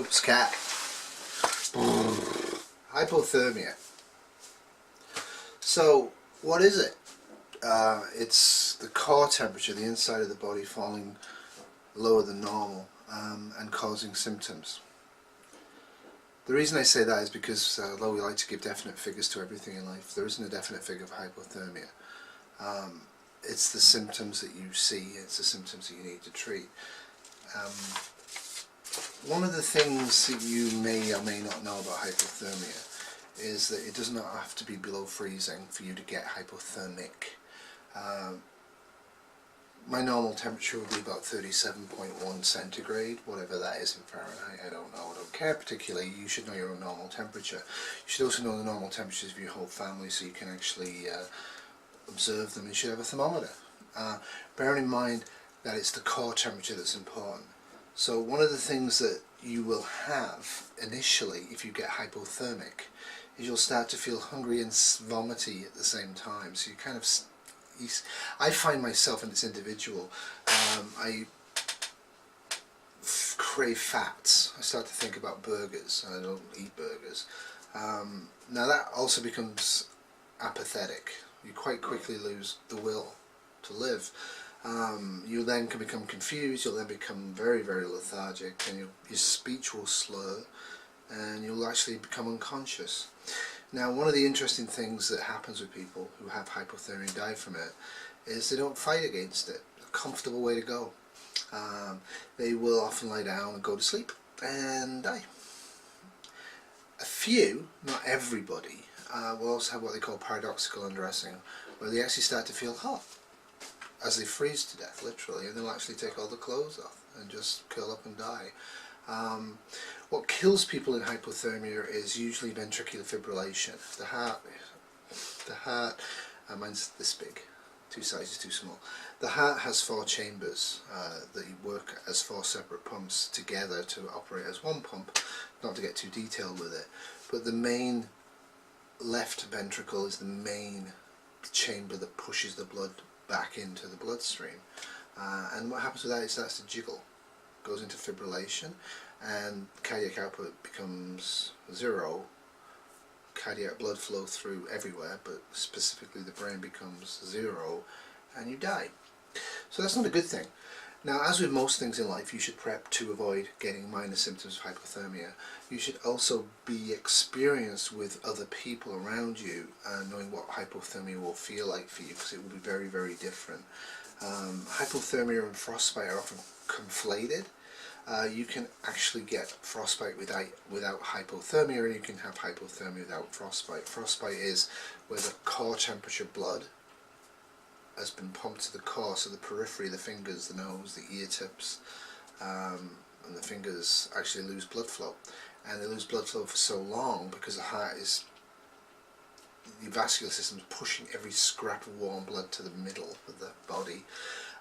Pope's cat. Hypothermia. So, what is it? It's the core temperature, the inside of the body falling lower than normal and causing symptoms. The reason I say that is because although we like to give definite figures to everything in life, there isn't a definite figure of hypothermia. It's the symptoms that you see, it's the symptoms that you need to treat. One of the things that you may or may not know about hypothermia is that it does not have to be below freezing for you to get hypothermic. My normal temperature would be about 37.1 centigrade, whatever that is in Fahrenheit, I don't know, I don't care particularly. You should know your own normal temperature. You should also know the normal temperatures of your whole family so you can actually observe them. You should have a thermometer. Bearing in mind that it's the core temperature that's important. So one of the things that you will have initially if you get hypothermic is you'll start to feel hungry and vomity at the same time. So you kind of, I find myself, and it's individual, I crave fats. I start to think about burgers, and I don't eat burgers. Now that also becomes apathetic. You quite quickly lose the will to live. You then can become confused, you'll then become very, very lethargic, and your speech will slur, and you'll actually become unconscious. Now, one of the interesting things that happens with people who have hypothermia and die from it is they don't fight against it. A comfortable way to go. They will often lie down and go to sleep and die. A few, not everybody, will also have what they call paradoxical undressing, where they actually start to feel hot as they freeze to death, literally, and they'll actually take all the clothes off and just curl up and die. What kills people in hypothermia is usually ventricular fibrillation. The heart, mine's this big, 2 sizes too small. The heart has 4 chambers that work as 4 separate pumps together to operate as one pump, not to get too detailed with it, but the main left ventricle is the main chamber that pushes the blood back into the bloodstream, and what happens with that is it starts to jiggle, goes into fibrillation, and cardiac output becomes 0. Cardiac blood flow through everywhere, but specifically the brain becomes 0, and you die. So that's not a good thing. Now, as with most things in life, you should prep to avoid getting minor symptoms of hypothermia. You should also be experienced with other people around you, knowing what hypothermia will feel like for you, because it will be very, very different. Hypothermia and frostbite are often conflated. You can actually get frostbite without hypothermia, and you can have hypothermia without frostbite. Frostbite is where the core temperature blood has been pumped to the core, so the periphery, the fingers, the nose, the ear tips, and the fingers actually lose blood flow. And they lose blood flow for so long because the heart is, the vascular system is pushing every scrap of warm blood to the middle of the body,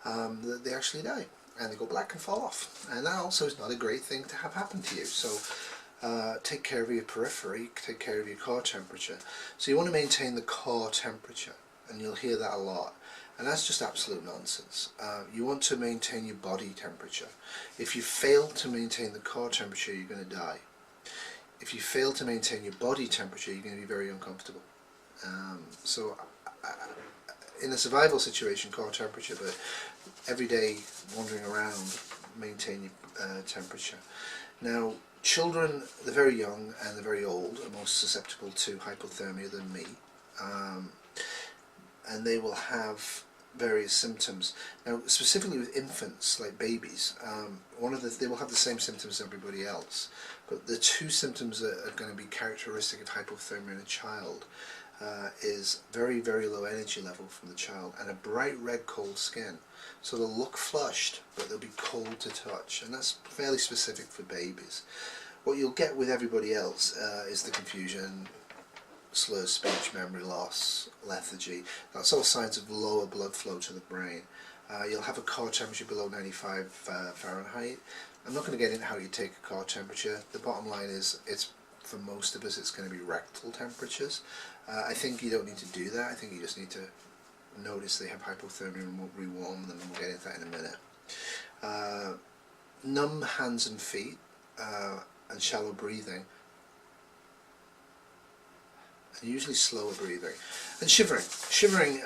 that they actually die. And they go black and fall off. And that also is not a great thing to have happen to you. So take care of your periphery, take care of your core temperature. So you want to maintain the core temperature, and you'll hear that a lot. And that's just absolute nonsense. You want to maintain your body temperature. If you fail to maintain the core temperature, you're going to die. If you fail to maintain your body temperature, you're going to be very uncomfortable. So in a survival situation, core temperature, but every day wandering around, maintain your temperature. Now, children, the very young and the very old, are most susceptible to hypothermia than me. And they will have various symptoms. Now, specifically with infants, like babies, they will have the same symptoms as everybody else, but the 2 symptoms that are going to be characteristic of hypothermia in a child is very, very low energy level from the child and a bright red cold skin. So they'll look flushed, but they'll be cold to touch, and that's fairly specific for babies. What you'll get with everybody else is the confusion, slurred speech, memory loss, lethargy. That's all signs of lower blood flow to the brain. You'll have a core temperature below 95 Fahrenheit. I'm not going to get into how you take a core temperature. The bottom line is, for most of us, it's going to be rectal temperatures. I think you don't need to do that. I think you just need to notice they have hypothermia and rewarm them, and we'll get into that in a minute. Numb hands and feet and shallow breathing, and usually slower breathing. And shivering. Shivering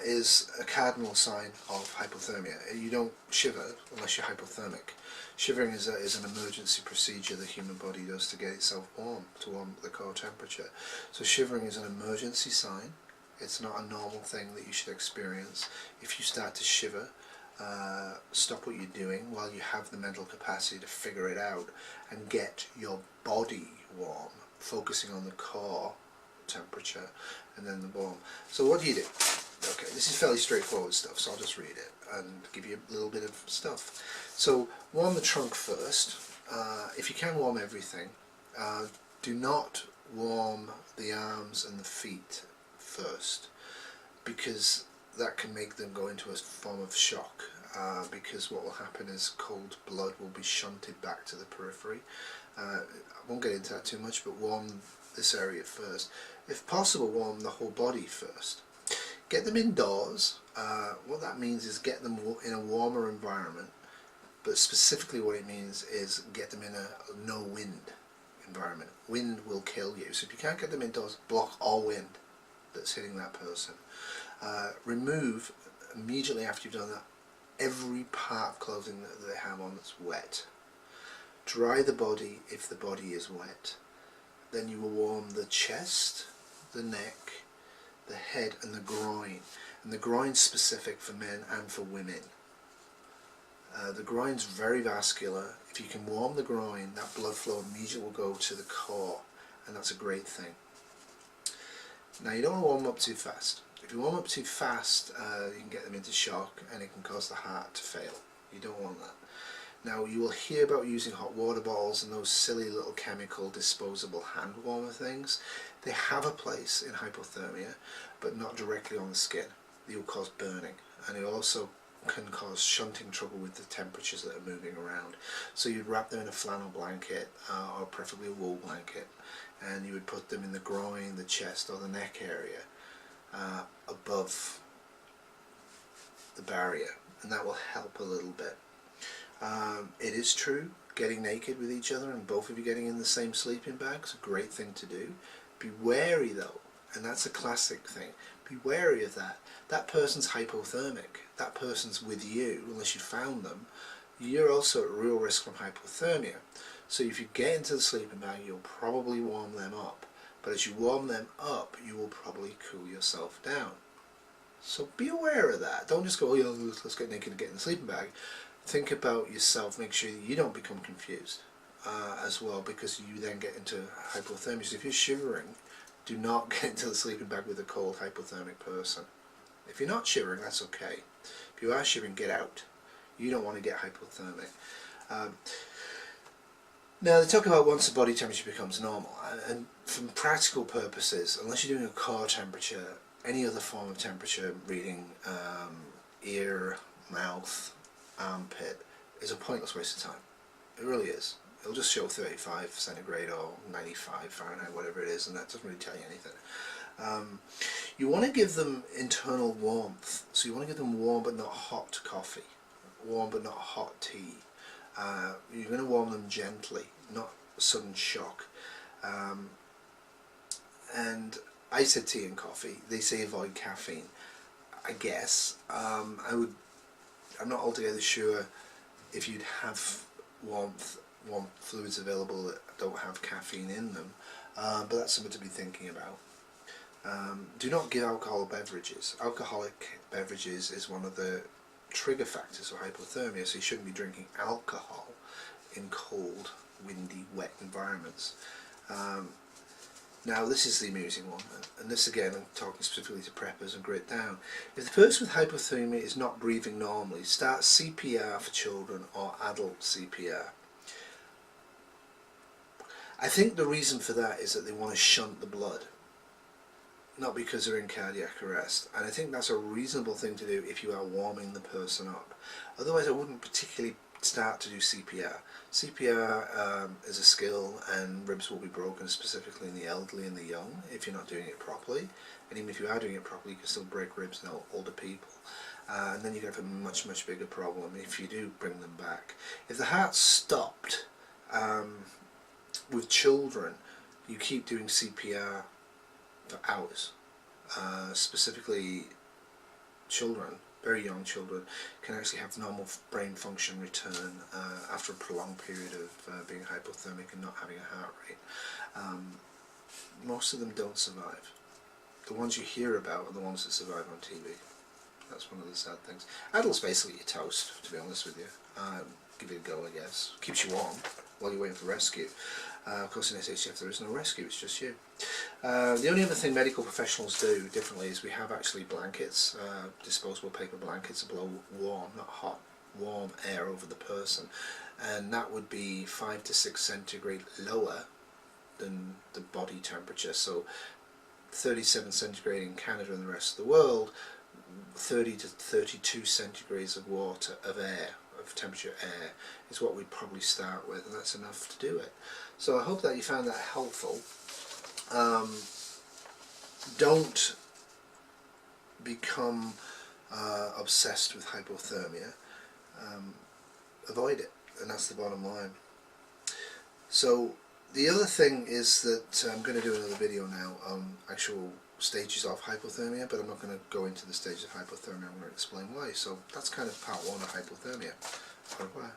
is a cardinal sign of hypothermia. You don't shiver unless you're hypothermic. Shivering is an emergency procedure the human body does to get itself warm, to warm the core temperature. So shivering is an emergency sign. It's not a normal thing that you should experience. If you start to shiver, stop what you're doing while you have the mental capacity to figure it out and get your body warm, focusing on the core temperature and then the warm. So what do you do? Okay, this is fairly straightforward stuff, so I'll just read it and give you a little bit of stuff. So warm the trunk first. If you can, warm everything. Do not warm the arms and the feet first, because that can make them go into a form of shock, because what will happen is cold blood will be shunted back to the periphery. I won't get into that too much, but warm this area first. If possible, warm the whole body first. Get them indoors. What that means is get them in a warmer environment, but specifically what it means is get them in a no wind environment. Wind will kill you, so if you can't get them indoors, block all wind that's hitting that person. Remove, immediately after you've done that, every part of clothing that they have on that's wet. Dry the body if the body is wet. Then you will warm the chest, the neck, the head and the groin. And the groin's specific for men and for women. The groin's very vascular. If you can warm the groin, that blood flow immediately will go to the core, and that's a great thing. Now you don't want to warm up too fast. If you warm up too fast, you can get them into shock and it can cause the heart to fail. You don't want that. Now you will hear about using hot water bottles and those silly little chemical disposable hand warmer things. They have a place in hypothermia, but not directly on the skin. They will cause burning, and it also can cause shunting trouble with the temperatures that are moving around. So you'd wrap them in a flannel blanket, or preferably a wool blanket, and you would put them in the groin, the chest or the neck area, above the barrier, and that will help a little bit. It is true, getting naked with each other and both of you getting in the same sleeping bag is a great thing to do. Be wary though, and that's a classic thing, be wary of that. That person's hypothermic, that person's with you, unless you found them. You're also at real risk from hypothermia. So if you get into the sleeping bag, you'll probably warm them up. But as you warm them up, you will probably cool yourself down. So be aware of that. Don't just go, oh yeah, let's get naked and get in the sleeping bag. Think about yourself, make sure that you don't become confused as well, because you then get into hypothermia. So if you're shivering, do not get into the sleeping bag with a cold hypothermic person. If you're not shivering, that's okay. If you are shivering, get out. You don't want to get hypothermic. Now they talk about once the body temperature becomes normal, and from practical purposes, unless you're doing a core temperature, any other form of temperature reading, ear, mouth, armpit, is a pointless waste of time. It really is. It'll just show 35 centigrade or 95 Fahrenheit, whatever it is, and that doesn't really tell you anything. You want to give them internal warmth, so you want to give them warm but not hot coffee, warm but not hot tea. You're going to warm them gently, not a sudden shock. And I said tea and coffee. They say avoid caffeine. I guess I'm not altogether sure if you'd have warm fluids available that don't have caffeine in them, but that's something to be thinking about. Do not give alcoholic beverages. Alcoholic beverages is one of the trigger factors of hypothermia, so you shouldn't be drinking alcohol in cold, windy, wet environments. Now this is the amusing one, and this again I'm talking specifically to preppers and grit down. If the person with hypothermia is not breathing normally, start CPR for children or adult CPR. I think the reason for that is that they want to shunt the blood, not because they're in cardiac arrest, and I think that's a reasonable thing to do if you are warming the person up. Otherwise I wouldn't particularly start to do CPR. CPR is a skill, and ribs will be broken, specifically in the elderly and the young, if you're not doing it properly. And even if you are doing it properly, you can still break ribs in older people. And then you have a much, much bigger problem if you do bring them back. If the heart stopped, with children, you keep doing CPR for hours. Specifically, children, very young children, can actually have normal brain function return after a prolonged period of being hypothermic and not having a heart rate. Most of them don't survive. The ones you hear about are the ones that survive on TV. That's one of the sad things. Adults basically eat toast, to be honest with you. Give it a go, I guess. Keeps you warm while you're waiting for rescue. Of course, in SHF there is no rescue, it's just you. The only other thing medical professionals do differently is we have actually blankets, disposable paper blankets to blow warm, not hot, warm air over the person. And that would be 5 to 6 centigrade lower than the body temperature. So 37 centigrade in Canada and the rest of the world, 30 to 32 centigrades of water, of air, of temperature air, is what we'd probably start with, and that's enough to do it. So I hope that you found that helpful. Don't become obsessed with hypothermia. Avoid it, and that's the bottom line. So the other thing is that I'm going to do another video now on actual stages of hypothermia, but I'm not going to go into the stages of hypothermia. I'm going to explain why. So that's kind of part 1 of hypothermia. Au revoir.